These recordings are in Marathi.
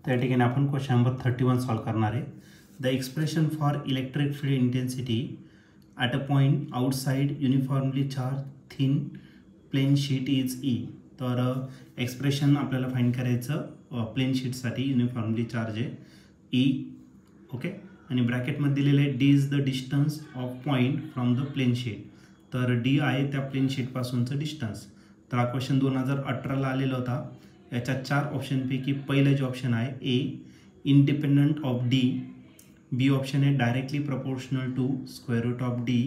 त्या ठिकाणी आपण क्वेश्चन नंबर 31 सॉल्व करणार आहे. The expression for electric field intensity at a point outside uniformly charge thin plane sheet is E. तर एक्सप्रेशन आपल्याला फाइंड करायचं प्लेन शीटसाठी युनिफॉर्मली चार्ज आहे ई. ओके, आणि ब्रॅकेटमध्ये दिलेलं आहे D is the distance of point from the plane sheet. तर डी आहे त्या प्लेन शीटपासूनचं डिस्टन्स. तर हा क्वेश्चन 2018ला आलेला होता. याच्या 4 ऑप्शनपैकी पहिलं जे ऑप्शन आहे A independent of D, B option आहे directly proportional to square root of D,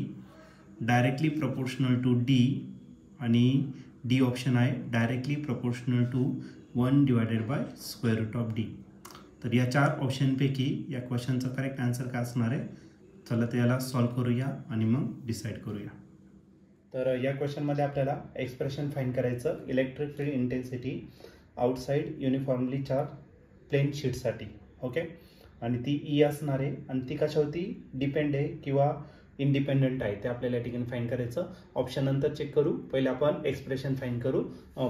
directly proportional to D, आणि डी ऑप्शन आहे directly proportional to 1 divided by square root of D. तर या 4 ऑप्शनपैकी या क्वेश्चनचा करेक्ट आन्सर काय असणार आहे? चला त्याला सॉल्व करूया आणि मग डिसाईड करूया. तर या क्वेश्चनमध्ये आपल्याला एक्सप्रेशन फाइंड करायचं electric field intensity outside uniformly charge plane शीटसाठी. ओके, आणि ती ई असणार आहे आणि ती कशावरती डिपेंड आहे किंवा इंडिपेंडंट आहे ते आपल्याला या ठिकाणी फाइंड करायचं. ऑप्शन नंतर चेक करू, पहिले आपण एक्सप्रेशन फाइंड करू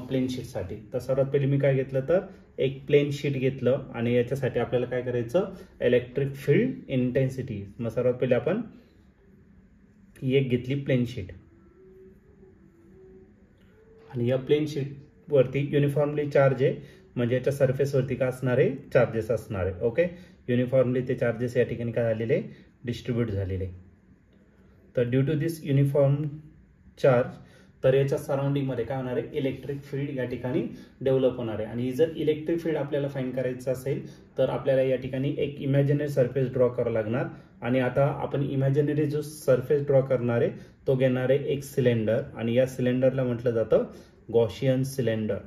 प्लेन शीटसाठी. तर सर्वात पहिले मी काय घेतलं तर एक प्लेन शीट घेतलं आणि याच्यासाठी आपल्याला काय करायचं इलेक्ट्रिक फील्ड इंटेन्सिटी. मग सर्वात पहिले आपण एक घेतली प्लेन शीट आणि या प्लेन शीटवरती युनिफॉर्मली चार्ज आहे म्हणजे याच्या सरफेसवरती काय असणार आहे चार्जेस असणार आहे. ओके, युनिफॉर्मली ते चार्जेस या ठिकाणी काय झालेले डिस्ट्रीब्यूट झालेले. तर due to this uniform charge तर याच्या सराउंडिंगमध्ये काय होणार आहे इलेक्ट्रिक फील्ड या ठिकाणी डेव्हलप होणार आहे. आणि जर इलेक्ट्रिक फील्ड आपल्याला फाइंड करायचं असेल तर आपल्याला या ठिकाणी एक इमॅजिनरी सरफेस ड्रॉ करावं लागणार. आणि आता आपण इमॅजिनरी जो सरफेस ड्रॉ करणार आहे तो घेणार आहे एक सिलेंडर आणि या सिलेंडरला म्हटलं जातं गॉशियन सिलेंडर.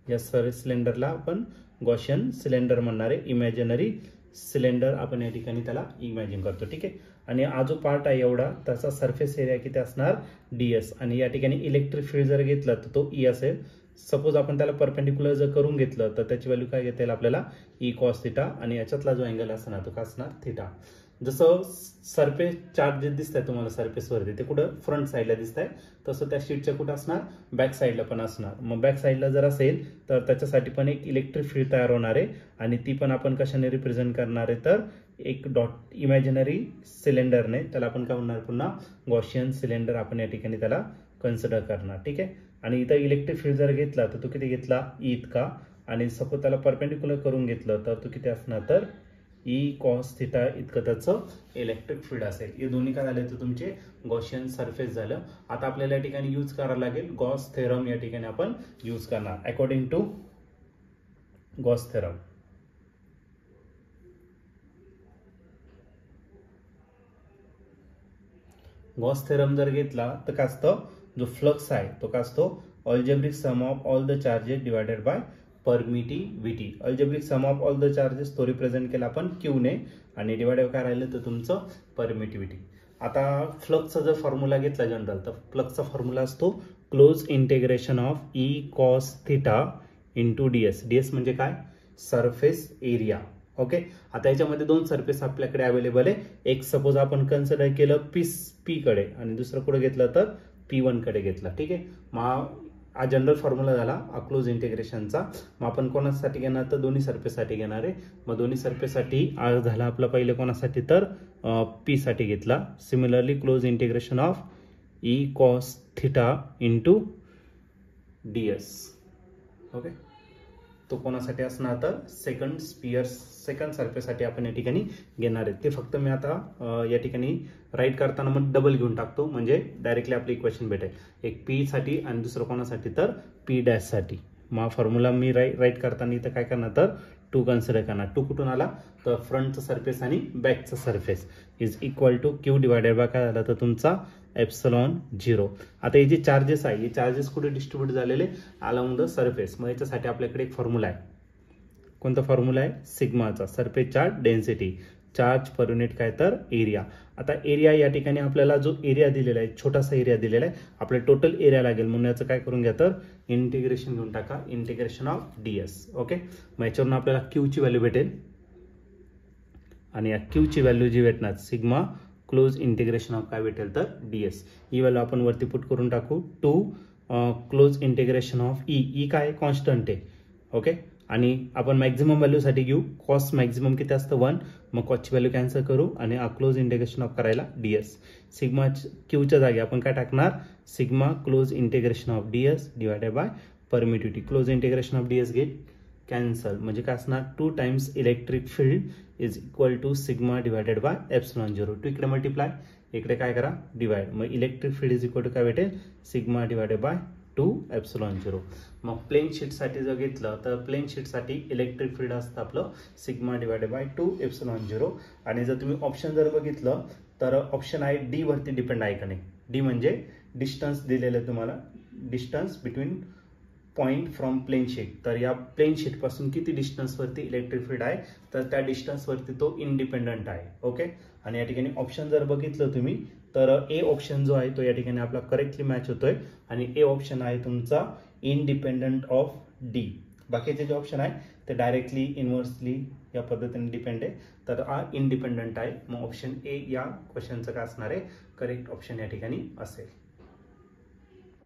या सिलेंडरला आपण गॉशियन सिलेंडर म्हणणार आहे. इमॅजिनरी सिलेंडर आपण या ठिकाणी त्याला इमॅजिन करतो. ठीक आहे, आणि हा जो पार्ट आहे एवढा त्याचा सरफेस एरिया किती असणार ds. आणि या ठिकाणी इलेक्ट्रिक फील्ड जर घेतलं तर तो ई असेल. सपोज आपण त्याला परपेंडिक्युलर जर करून घेतलं तर त्याची व्हॅल्यू काय घेता येईल आपल्याला ई कॉस थिटा. आणि याच्यातला जो अँगल असणार तो काय असणार थिटा. जसं सरफेस चार्ज जे दिसत आहे तुम्हाला सरफेसवरती ते कुठं फ्रंट साईडला दिसत आहे तसं त्या शीटच्या कुठं असणार बॅक साईडला पण असणार. मग बॅक साईडला जर असेल तर त्याच्यासाठी पण एक इलेक्ट्रिक फील्ड तयार होणार आहे आणि ती पण आपण कशाने रिप्रेझेंट करणार आहे तर एक डॉट इमॅजिनरी सिलेंडरने. त्याला आपण काय म्हणणार पुन्हा गॉशियन सिलेंडर आपण या ठिकाणी त्याला कन्सिडर करणार. ठीक आहे, आणि इथं इलेक्ट्रिक फील्ड जर घेतला तर तो किती घेतला ई इतका. आणि सपोज त्याला परपेंडिक्युलर करून घेतलं तर तो किती असणार तर ई कॉस थिटा इतकं त्याचं इलेक्ट्रिक फील्ड असेल. हे दोन्ही काय झाले तर तुमचे गॉशियन सरफेस झालं. आता आपल्याला या ठिकाणी यूज करावं लागेल गॉस थेरम. या ठिकाणी आपण यूज करणार according to Gauss theorem. Gauss theorem जर घेतला तर काय असतं जो फ्लक्स आहे तो काय असतो algebraic sum of all the charges divided by permittivity. Algebraic sum of all the charges तो रिप्रेझेंट केला आपण क्यू ने आणि डिवाइड काय राहिलं तर तुमचं परमिटिव्हिटी. आता फ्लक्सचा जर फॉर्म्युला घेतला जनरल तर फ्लक्सचा फॉर्म्युला असतो close integration of E cos theta into ds. ds म्हणजे काय सरफेस एरिया. ओके, आता याच्यामध्ये 2 सरफेस आपल्याकडे अवेलेबल आहे. एक सपोज आपण कन्सिडर केलं पी कडे आणि दुसरं कुठे घेतलं तर P1 कडे घेतला. ठीक आहे, मग हा जनरल फॉर्म्युला झाला क्लोज इंटिग्रेशनचा. मग आपण कोणासाठी घेणार तर दोन्ही सरफेससाठी घेणार आहे. मग दोन्ही सरफेससाठी झाला आपला पहिले कोणासाठी तर पी साठी घेतला. Similarly close integration of E cos theta into ds. Okay, तो कोणासाठी असणार तर सेकंड सरफेससाठी आपण या ठिकाणी घेणार आहे. ते फक्त मी आता या ठिकाणी राईट करताना मग डबल घेऊन टाकतो म्हणजे डायरेक्टली आपली इक्वेशन भेटेल. एक पी साठी आणि दुसरं कोणासाठी तर पी डॅश साठी. मग फॉर्म्युला मी राईट करताना इथं काय करणार तर 2 कन्सिडर करणार. 2 कुठून आला तर फ्रंटचा सरफेस आणि बॅकचा surface is equal to Q divided by काय झाला तर तुमचा एप्सिलॉन 0. आता हे जे चार्जेस आहे हे चार्जेस कुठे डिस्ट्रीब्यूट झालेले अलोंग द सरफेस. मग याच्यासाठी आपल्याकडे एक फॉर्म्युला आहे. कोणता फॉर्म्युला आहे सिग्माचा. Surface charge density charge per unit काय तर एरिया. आता एरिया या ठिकाणी आपल्याला जो एरिया दिलेला आहे छोटासा एरिया दिलेला आहे आपल्या टोटल एरिया लागेल म्हणून याचं काय करून घ्या तर इंटिग्रेशन घेऊन टाका इंटिग्रेशन ऑफ ds. ओके, मग याच्यावरून आपल्याला क्यू ची व्हॅल्यू भेटेल आणि या क्यू ची व्हॅल्यू जी भेटणार सिग्मा क्लोज इंटिग्रेशन ऑफ काय भेटेल तर ds. ही व्हॅल्यू आपण वरती पुट करून टाकू 2 क्लोज इंटिग्रेशन ऑफ ई काय कॉन्स्टंट आहे. ओके, आणि आपण मॅक्झिमम व्हॅल्यूसाठी घेऊ. कॉस्ट मॅक्झिमम किती असतं 1, मग कॉस्टची व्हॅल्यू कॅन्सल करू आणि क्लोज इंटिग्रेशन ऑफ करायला ds. सिग्मा क्यूच्या जागी आपण काय टाकणार, sigma close integration of ds divided by permittivity. Close integration of ds get cancel, म्हणजे काय असणार 2 times electric field is equal to sigma divided by epsilon 0. Two इकडे मल्टिप्लाय, इकडे काय करा डिवाइड, मग electric field is equal to काय भेटेल सिग्मा डिवायडेड बाय 2 एप्सिलॉन 0. मग प्लेन शीटसाठी जर घेतलं तर प्लेन शीटसाठी इलेक्ट्रिक फील्ड असतं आपलं सिग्मा डिवायडेड बाय 2 एप्सिलॉन 0. आणि जर तुम्ही ऑप्शन जर बघितलं तर ऑप्शन आहे डी वरती डिपेंड आहे का नाही. डी म्हणजे डिस्टन्स दिलेलं आहे तुम्हाला, distance between point from plane sheet. तर या प्लेन शीट पासून किती डिस्टन्सवरती इलेक्ट्रिक फील्ड आहे, तर त्या डिस्टन्सवरती तो इंडिपेंडंट आहे. ओके, आणि या ठिकाणी ऑप्शन जर बघितलं तुम्ही तर ए ऑप्शन जो आहे तो या ठिकाणी आपला करेक्टली मॅच होतोय आणि ए ऑप्शन आहे तुमचा इंडिपेंडंट ऑफ डी. बाकीचे जे ऑप्शन आहे ते डायरेक्टली इनव्हर्सली या पद्धतीने डिपेंड आहे, तर हा इंडिपेंडंट आहे. मग ऑप्शन ए या क्वेश्चनचं काय असणार आहे, करेक्ट ऑप्शन या ठिकाणी असेल.